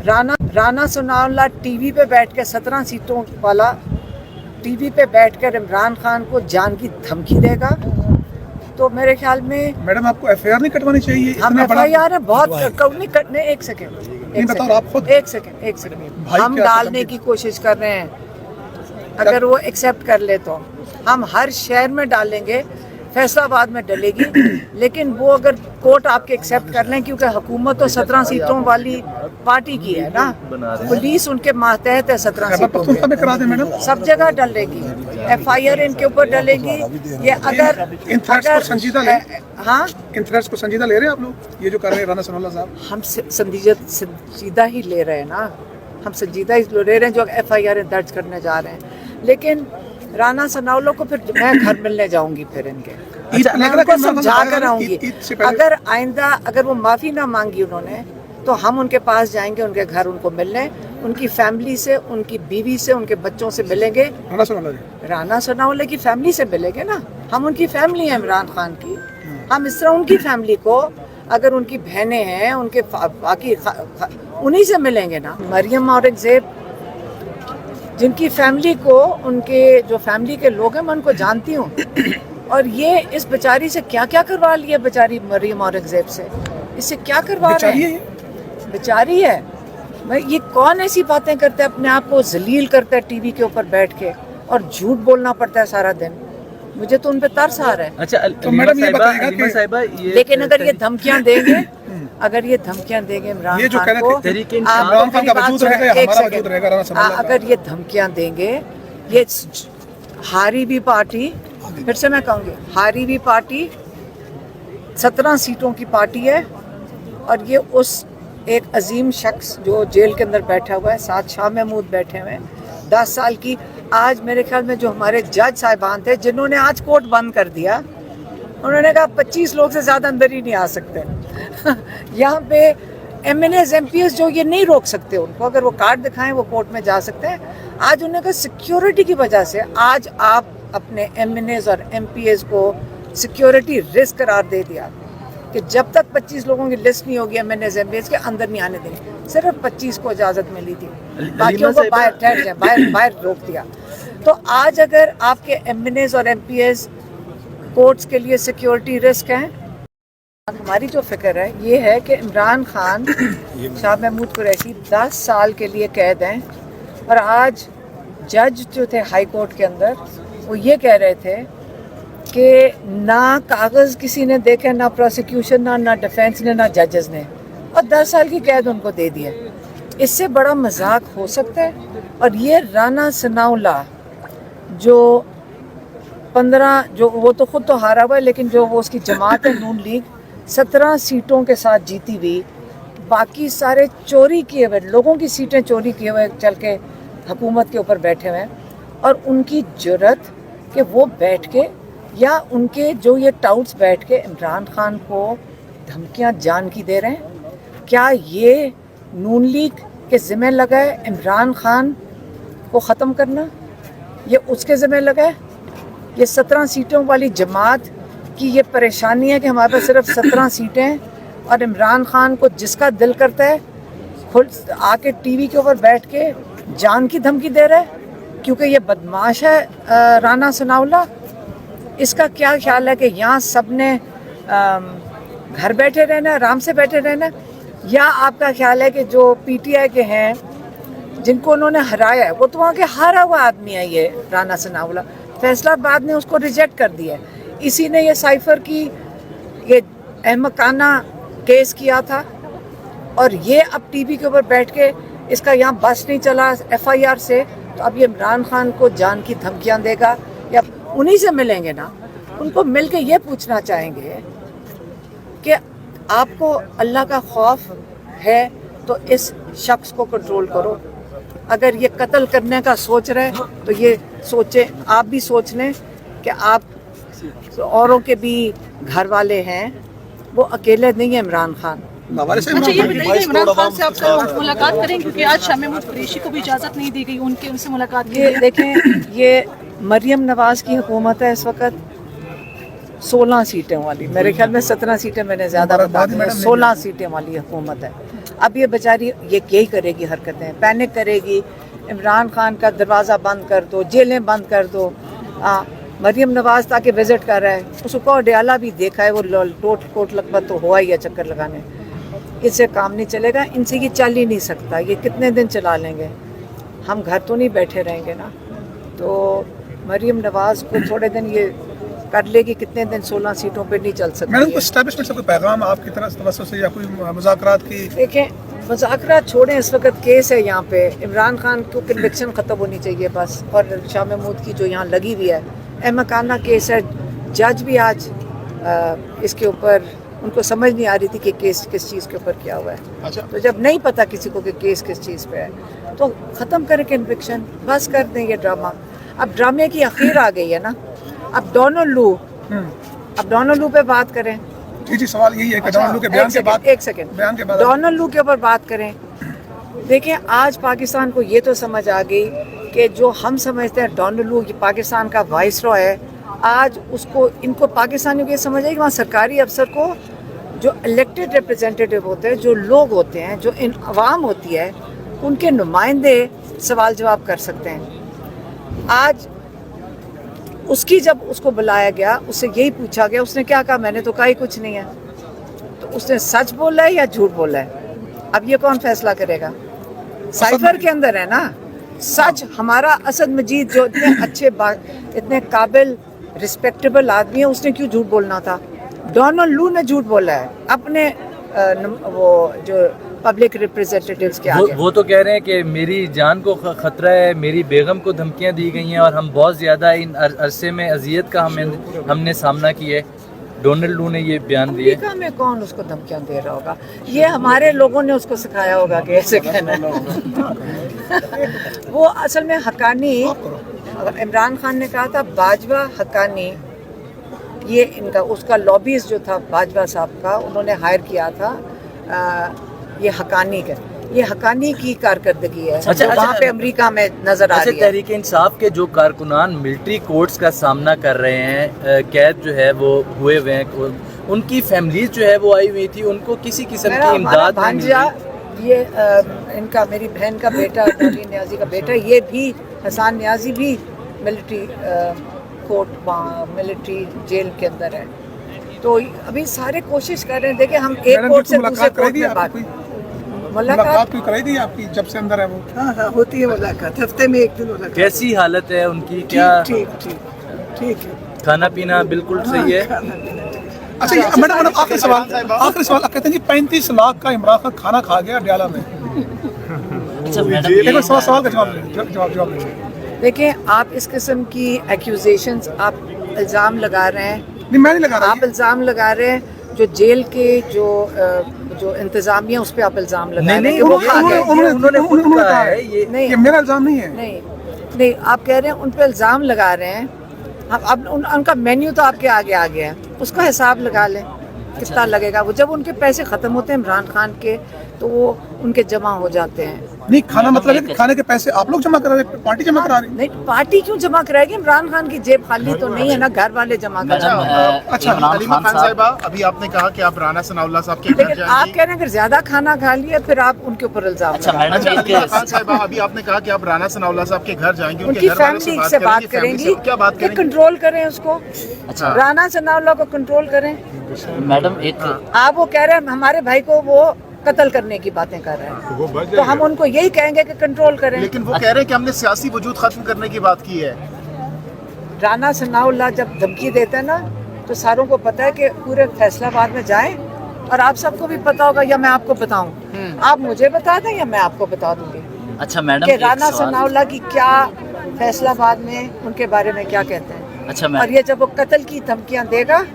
Rana Sanaullah TV पे बैठ के 17 सीटों वाला टीवी पे बैठकर इमरान खान को जान की धमकी देगा, तो मेरे ख्याल में मैडम आपको एफआईआर नहीं कटवानी चाहिए? हम इतना बड़ा FIR है बहुत नहीं कटने। एक सेकेंड एक सेकेंड हम डालने की कोशिश कर रहे हैं, अगर वो एक्सेप्ट कर ले तो हम हर शहर में डालेंगे, फैसलाबाद में डलेगी, लेकिन वो अगर कोर्ट आपके एक्सेप्ट कर लें, क्योंकि हुकूमत तो 17 सीटों वाली पार्टी की है ना, पुलिस उनके मातहत है 17 सीटों में करा दें मैडम, सब जगह डलेगी, FIR इनके ऊपर डलेगी। ये अगर इन थ्रेट्स को संजीदा ले, हाँ इन थ्रेट्स को संजीदा ले रहे हैं आप लोग, ये जो कर रहे हैं राना सनाउल्लाह साहब? हम संजीदा ही ले रहे हैं ना, हम संजीदा ही ले रहे हैं जो FIR दर्ज करने जा रहे हैं। लेकिन राना सनाउल्लाह को फिर मैं घर मिलने जाऊंगी, फिर इनके मैं उनको समझा कर आऊंगी। अगर आइंदा अगर वो माफ़ी ना मांगी उन्होंने, तो हम उनके पास जाएंगे, उनके घर उनको मिलने, उनकी फैमिली से, उनकी बीवी से, उनके बच्चों से मिलेंगे। राना सनाउल्लाह की फैमिली से मिलेंगे ना, हम उनकी फैमिली है इमरान खान की, हम इस तरह उनकी फैमिली को, अगर उनकी बहनें हैं, उनके बाकी उन्हीं से मिलेंगे ना। मरियम औरंगज़ेब जिनकी फैमिली को, उनके जो फैमिली के लोग हैं मैं उनको जानती हूँ, और ये इस बेचारी से क्या क्या करवा लिया, बेचारी मरियम औरंगज़ेब से, इससे क्या करवा रहे हैं? बेचारी है। मैं ये कौन ऐसी बातें करता है, अपने आप को जलील करता है टीवी के ऊपर बैठ के, और झूठ बोलना पड़ता है सारा दिन, मुझे तो उन पे तरस आ रहा है। अच्छा तो मैडम ये बताइएगा साहिबा, लेकिन अगर ये धमकियां देंगे, अगर ये धमकियां देंगे इमरान खान को, अगर ये धमकियां देंगे, ये हारी भी पार्टी, फिर से मैं कहूँगी, हारी भी पार्टी 17 सीटों की पार्टी है, और ये उस एक अजीम शख्स जो जेल के अंदर बैठा हुआ है, साथ शाह महमूद बैठे हुए हैं 10 साल की, आज मेरे ख्याल में जो हमारे जज साहिबान थे जिन्होंने आज कोर्ट बंद कर दिया, उन्होंने कहा 25 लोग से ज़्यादा अंदर ही नहीं आ सकते। यहाँ पे MNAs MPs जो ये नहीं रोक सकते उनको, अगर वो कार्ड दिखाएं वो कोर्ट में जा सकते हैं। आज उन्होंने कहा सिक्योरिटी की वजह से आज आप अपने MNAs और MPs को सिक्योरिटी रिस्क करार दे दिया कि जब तक 25 लोगों की लिस्ट नहीं होगी MNAs MPs के अंदर नहीं आने देंगे। सिर्फ 25 को इजाज़त मिली थी, बाकियों को बाहर ठहर जाए, बाहर रोक दिया। तो आज अगर आपके MNAs और MPs कोर्ट्स के लिए सिक्योरिटी रिस्क हैं, हमारी जो फिक्र है ये है कि इमरान खान, शाह महमूद कुरैशी 10 साल के लिए कैद हैं, और आज जज जो थे हाई कोर्ट के अंदर वो ये कह रहे थे कि ना कागज़ किसी ने देखे, ना प्रोसिक्यूशन, ना डिफेंस ने, ना जजेस ने, और 10 साल की कैद उनको दे दी है। इससे बड़ा मजाक हो सकता है? और ये राना सनाउल्लाह जो 15, जो वो तो खुद तो हारा हुआ है, लेकिन जो वो उसकी जमात है नून लीग, 17 सीटों के साथ जीती हुई, बाकी सारे चोरी किए हुए लोगों की सीटें चोरी किए हुए चल के हुकूमत के ऊपर बैठे हुए हैं, और उनकी जुर्रत कि वो बैठ के, या उनके जो ये टाउट्स बैठ के इमरान खान को धमकियां जान की दे रहे हैं। क्या ये नून लीग के ज़िम्मे लगा है इमरान खान को ख़त्म करना? ये उसके ज़िम्मे लगा है? ये 17 सीटों वाली जमात की ये परेशानी है कि हमारे पास सिर्फ 17 सीटें हैं, और इमरान खान को जिसका दिल करता है खुद आके टीवी के ऊपर बैठ के जान की धमकी दे रहा है, क्योंकि ये बदमाश है राना सनाउल्लाह। इसका क्या ख्याल है कि यहाँ सब ने घर बैठे रहना, आराम से बैठे रहना, या आपका ख्याल है कि जो PTI के हैं जिनको उन्होंने हराया है, वो तो वहाँ के हारा हुआ आदमी है ये राना सनाउल्लाह, फैसलाबाद ने उसको रिजेक्ट कर दिया है। इसी ने ये साइफर की ये अहमकाना केस किया था, और ये अब टीवी के ऊपर बैठ के इसका यहाँ बस नहीं चला FIR से, तो अब ये इमरान खान को जान की धमकियाँ देगा, या उन्हीं से मिलेंगे ना, उनको मिल के ये पूछना चाहेंगे कि आपको अल्लाह का खौफ है तो इस शख्स को कंट्रोल करो, अगर ये कत्ल करने का सोच रहे तो ये सोचे, आप भी सोच लें कि आप औरों के भी घर वाले हैं, वो अकेले नहीं है इमरान खान। अच्छा ये बताइए, इमरान खान से आप मुलाकात करें, क्योंकि आज शाह महमूद कुरैशी को भी इजाज़त नहीं दी गई उनसे मुलाकात की। ये देखें, ये मरियम नवाज़ की हुकूमत है इस वक्त 16 सीटें वाली, मेरे ख्याल में 17 सीटें मैंने ज़्यादा बता दी, 16 सीटें वाली हुकूमत है। अब ये बेचारी ये यही करेगी हरकतें, पैनिक करेगी, इमरान खान का दरवाज़ा बंद कर दो, जेलें बंद कर दो। मरीम नवाज़ ताकि विज़िट कर रहा है, उसको डयाला भी देखा है, वो कोट लखपत तो हुआ ही है चक्कर लगाने। इससे काम नहीं चलेगा, इनसे ये चल ही नहीं सकता, ये कितने दिन चला लेंगे, हम घर तो नहीं बैठे रहेंगे ना। तो मरीम नवाज़ को थोड़े दिन ये कर लेगी, कितने दिन 16 सीटों पे नहीं चल सकती। मैडम, एस्टैब्लिशमेंट से कोई पैगाम आपकी तरफ से या कोई मुज़ाकरात की? देखें, मुज़ाकरात छोड़ें, इस वक्त केस है यहाँ पे, इमरान खान को कन्विक्शन ख़त्म होनी चाहिए बस, और शाह महमूद की जो यहाँ लगी हुई है अहमकाना केस है। जज भी आज इसके ऊपर, उनको समझ नहीं आ रही थी कि केस किस चीज़ के ऊपर किया हुआ है। अच्छा। तो जब नहीं पता किसी को कि केस किस चीज़ पे है तो ख़त्म करें कन्विक्शन, बस कर दें ये ड्रामा। अब ड्रामे की आखिर आ गई है ना, अब डोनाल्ड लू पे बात करें। जी, सवाल यही है कि डोनाल्ड लू के बयान के बाद, एक सेकंड, डोनाल्ड लू के ऊपर बात करें। देखें, आज पाकिस्तान को ये तो समझ आ गई कि जो हम समझते हैं डोनाल्ड लू पाकिस्तान का वाइसरॉय है, आज उसको, इनको पाकिस्तानियों को ये समझ आई कि वहाँ सरकारी अफसर को जो इलेक्टेड रिप्रेजेंटेटिव होते हैं, जो लोग होते हैं, जो इन अवाम होती है, उनके नुमाइंदे सवाल जवाब कर सकते हैं। आज उसकी जब उसको बुलाया गया, उससे यही पूछा गया, उसने क्या कहा? मैंने तो कहा ही कुछ नहीं है। तो उसने सच बोला है या झूठ बोला है? अब ये कौन फैसला करेगा? साइफर के अंदर है ना सच। हमारा असद मजीद जो इतने अच्छे इतने काबिल रिस्पेक्टेबल आदमी है, उसने क्यों झूठ बोलना था? डोनाल्ड लू ने झूठ बोला है अपने वो जो पब्लिक रिप्रेजेंटेटिव्स के आगे। वो तो कह रहे हैं कि मेरी जान को खतरा है, मेरी बेगम को धमकियां दी गई हैं और हम बहुत ज़्यादा इन अरसे में अजियत का हमने सामना किया है। डोनाल्ड लू ने ये बयान दिए। अमेरिका में कौन उसको धमकियां दे रहा होगा? ये हमारे लोगों ने उसको सिखाया होगा कि ऐसे कहना है। वो असल में हक्कानी, इमरान खान ने कहा था बाजवा हक्कानी, ये इनका उसका लॉबीज जो था बाजवा साहब का, उन्होंने हायर किया था ये हक्कानी का, ये हक्कानी की कारकर्दगी है। अच्छा, वहाँ पे अमेरिका में नजर आ रही है। तहरीक इंसाफ के जो कारकुनान मिलिट्री कोर्ट्स का सामना कर रहे हैं, कैद जो है वो हुए हुए हैं, उनकी फैमिलीज जो है वो आई हुई थी, उनको किसी किस्म की इमदाद भांजा, ये इनका मेरी बहन का बेटा, नौरीन न्याजी का बेटा, ये भी हसन न्याजी भी मिलिट्री कोर्ट, मिलिट्री जेल के अंदर है। तो अभी सारे कोशिश कर रहे हैं। देखिए, हम एक कोर्ट से दूसरे कोर्ट में बात, मुलाकात कोई कराई दी आपकी जब से अंदर है वो? हाँ, होती है मुलाकात, हफ्ते में एक दिन मुलाकात। कैसी हालत है उनकी? क्या ठीक है, खाना पीना बिल्कुल सही है? अच्छा, मैडम आखिरी सवाल कहते हैं कि 35 लाख का इमरान खान खाना खा गया डयाला में। अच्छा, सवाल का जवाब दीजिए। देखिए, आप इस किस्म की एक्यूजेशंस, आप इल्ज़ाम लगा रहे हैं। नहीं, मैं नहीं लगा रहा। आप इल्ज़ाम लगा रहे हैं जो जेल के जो इंतजामिया, उस पर आप इल्ज़ाम लगा रहे हैं। उन्होंने कहा है ये मेरा इल्ज़ाम नहीं है। नहीं, आप कह रहे हैं उन पर इल्ज़ाम लगा रहे हैं। अब उनका मेन्यू तो आपके आगे आ गया है, उसका हिसाब लगा लें कितना लगेगा। वो जब उनके पैसे ख़त्म होते हैं इमरान खान के, तो वो उनके जमा हो जाते हैं। नहीं, खाना मतलब है कि खाने के पैसे आप लोग जमा करा रहे, पार्टी जमा करा रही? नहीं, पार्टी क्यों जमा कराएगी? इमरान खान की जेब खाली तो नहीं है ना, घर वाले जमा करा रहे हैं। अच्छा, अलीमा खान साहिबा, अभी आपने कहा कि आप राना सनाउल्लाह साहब के घर लेकिन आप जाएंगी। कह रहे हैं अगर ज्यादा खाना खा लिया फिर आप उनके ऊपर इल्जाम अलीमा खान साहिबा, अभी आपने कहा कि आप राना सनाउल्लाह साहब के घर जाएंगी, उनकी फैमिली से बात करेंगी, क्या बात करेंगी? कंट्रोल करें उसको। अच्छा, राना सनाउल्लाह को कंट्रोल करें। मैडम, एक आप वो कह रहे हैं हमारे भाई को वो कत्ल करने की बातें कर रहे हैं, तो हम उनको यही कहेंगे कि कंट्रोल करें। लेकिन वो कह रहे हैं कि हमने सियासी वजूद खत्म करने की बात की है। राना सनाउल्लाह जब धमकी देता है ना, तो सारों को पता है कि पूरे फैसलाबाद में जाएं, और आप सबको भी पता होगा, या मैं आपको बताऊं, आप मुझे बता दें या मैं आपको बता दूंगी। अच्छा मैडम, कि राना सनाउल्लाह की क्या फैसलाबाद में उनके बारे में क्या कहते हैं। अच्छा और ये जब वो कत्ल की धमकियां देगा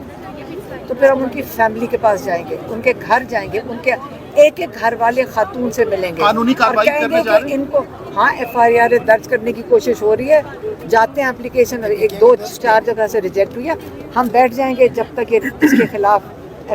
तो फिर हम उनकी फैमिली के पास जाएंगे, उनके घर जाएंगे, उनके एक एक घर वाले खातून से मिलेंगे, कानूनी कार्रवाई करने जा रहे हैं। इनको हाँ FIR दर्ज करने की कोशिश हो रही है। जाते हैं एप्लीकेशन 1-2-4 जगह से रिजेक्ट हुई है, हम बैठ जाएंगे जब तक ये इसके खिलाफ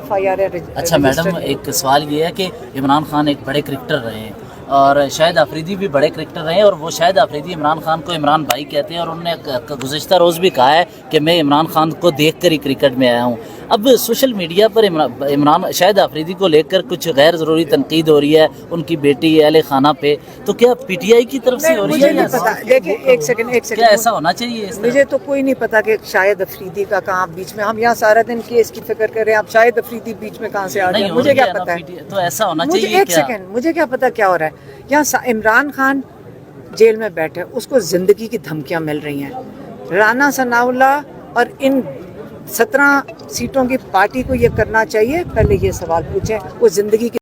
FIR। अच्छा मैडम, एक सवाल ये है कि इमरान खान एक बड़े क्रिकेटर रहे हैं और शाहिद आफरीदी भी बड़े क्रिकेटर रहे हैं, और वो शाहिद आफरीदी इमरान खान को इमरान भाई कहते हैं, और उन्होंने गुज़िश्ता रोज़ भी कहा है कि मैं इमरान खान को देख कर ही क्रिकेट में आया हूँ। اب سوشل میڈیا پر عمران شاہد آفریدی کو لے کر کچھ غیر ضروری تنقید ہو رہی ہے ان کی بیٹی اہل خانہ پہ، تو کیا پی ٹی آئی کی طرف سے ہو رہی مجھے ہے نہیں پتا، دیکھیں ایک کیا سیکنڈ ایسا ہونا چاہیے اس طرح؟ مجھے تو کوئی نہیں پتا کہ شاہد افریدی کا کہاں بیچ میں، ہم یہاں سارا دن کیس کی فکر کر رہے ہیں، اب شاہد افریدی بیچ میں کہاں سے آ نہیں گیا، ہو مجھے رہی کیا ہے نا پتا PTI، ہے؟ تو ایسا ہونا مجھے چاہیے ایک کیا؟ سیکنڈ، مجھے کیا پتا کیا ہو رہا ہے یہاں؟ عمران خان جیل میں بیٹھے، اس کو زندگی کی دھمکیاں مل رہی ہیں، رانا ثناءاللہ اور ان 17 سیٹوں کی پارٹی کو یہ کرنا چاہیے، پہلے یہ سوال پوچھیں، وہ زندگی کی